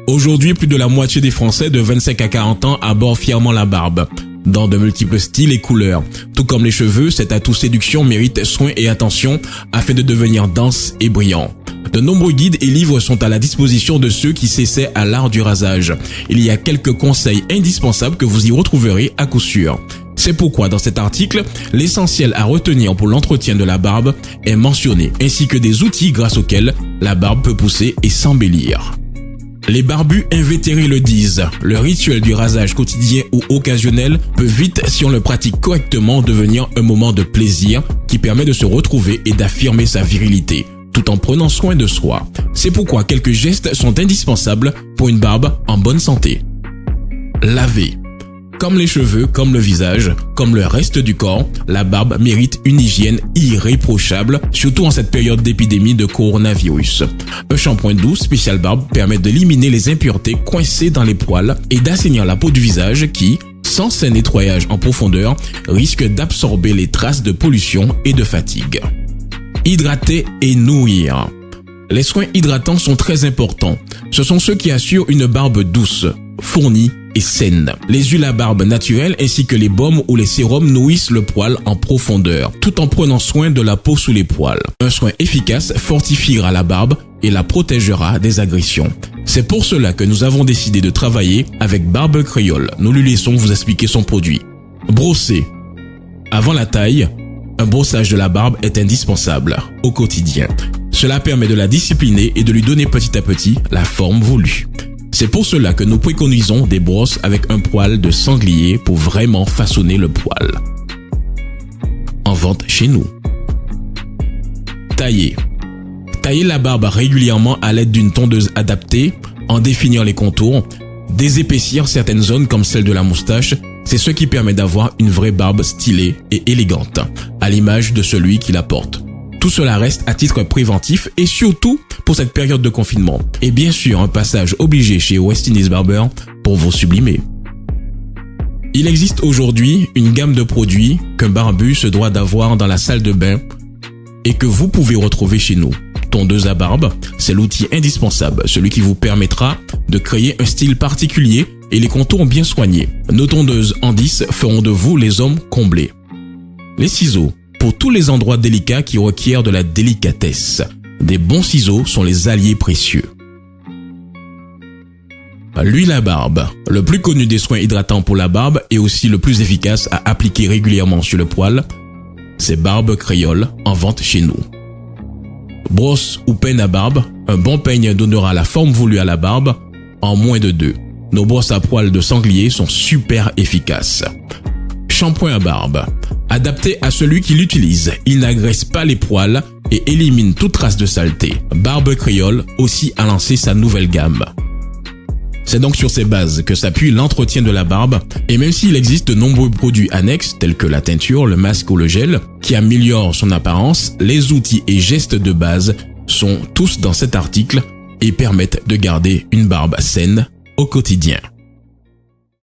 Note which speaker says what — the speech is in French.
Speaker 1: Aujourd'hui, plus de la moitié des Français de 25 à 40 ans abordent fièrement la barbe, dans de multiples styles et couleurs. Tout comme les cheveux, cet atout séduction mérite soin et attention afin de devenir dense et brillant. De nombreux guides et livres sont à la disposition de ceux qui s'essaient à l'art du rasage. Il y a quelques conseils indispensables que vous y retrouverez à coup sûr. C'est pourquoi dans cet article, l'essentiel à retenir pour l'entretien de la barbe est mentionné, ainsi que des outils grâce auxquels la barbe peut pousser et s'embellir. Les barbus invétérés le disent, le rituel du rasage quotidien ou occasionnel peut vite, si on le pratique correctement, devenir un moment de plaisir qui permet de se retrouver et d'affirmer sa virilité, tout en prenant soin de soi. C'est pourquoi quelques gestes sont indispensables pour une barbe en bonne santé. Laver. Comme les cheveux, comme le visage, comme le reste du corps, la barbe mérite une hygiène irréprochable, surtout en cette période d'épidémie de coronavirus. Un shampoing doux spécial barbe permet d'éliminer les impuretés coincées dans les poils et d'assainir la peau du visage qui, sans ce nettoyage en profondeur, risque d'absorber les traces de pollution et de fatigue. Hydrater et nourrir. Les soins hydratants sont très importants. Ce sont ceux qui assurent une barbe douce, fournie et saine. Les huiles à barbe naturelles ainsi que les baumes ou les sérums nourrissent le poil en profondeur, tout en prenant soin de la peau sous les poils. Un soin efficace fortifiera la barbe et la protégera des agressions. C'est pour cela que nous avons décidé de travailler avec Barbe Créole. Nous lui laissons vous expliquer son produit. Brosser. Avant la taille, un brossage de la barbe est indispensable au quotidien. Cela permet de la discipliner et de lui donner petit à petit la forme voulue. C'est pour cela que nous préconisons des brosses avec un poil de sanglier pour vraiment façonner le poil. En vente chez nous. Tailler. Tailler la barbe régulièrement à l'aide d'une tondeuse adaptée, en définir les contours, désépaissir certaines zones comme celle de la moustache, c'est ce qui permet d'avoir une vraie barbe stylée et élégante, à l'image de celui qui la porte. Tout cela reste à titre préventif et surtout pour cette période de confinement. Et bien sûr, un passage obligé chez West Indies Barber pour vous sublimer. Il existe aujourd'hui une gamme de produits qu'un barbu se doit d'avoir dans la salle de bain et que vous pouvez retrouver chez nous. Tondeuse à barbe, c'est l'outil indispensable, celui qui vous permettra de créer un style particulier et les contours bien soignés. Nos tondeuses en 10 feront de vous les hommes comblés. Les ciseaux. Pour tous les endroits délicats qui requièrent de la délicatesse, des bons ciseaux sont les alliés précieux. L'huile à barbe, le plus connu des soins hydratants pour la barbe et aussi le plus efficace à appliquer régulièrement sur le poil, c'est Barbe Créole, en vente chez nous. Brosse ou peigne à barbe, un bon peigne donnera la forme voulue à la barbe en moins de 2. Nos brosses à poils de sanglier sont super efficaces. Shampoing à barbe. Adapté à celui qui l'utilise, il n'agresse pas les poils et élimine toute trace de saleté. Barbe Créole aussi a lancé sa nouvelle gamme. C'est donc sur ces bases que s'appuie l'entretien de la barbe, et même s'il existe de nombreux produits annexes tels que la teinture, le masque ou le gel, qui améliorent son apparence, les outils et gestes de base sont tous dans cet article et permettent de garder une barbe saine au quotidien.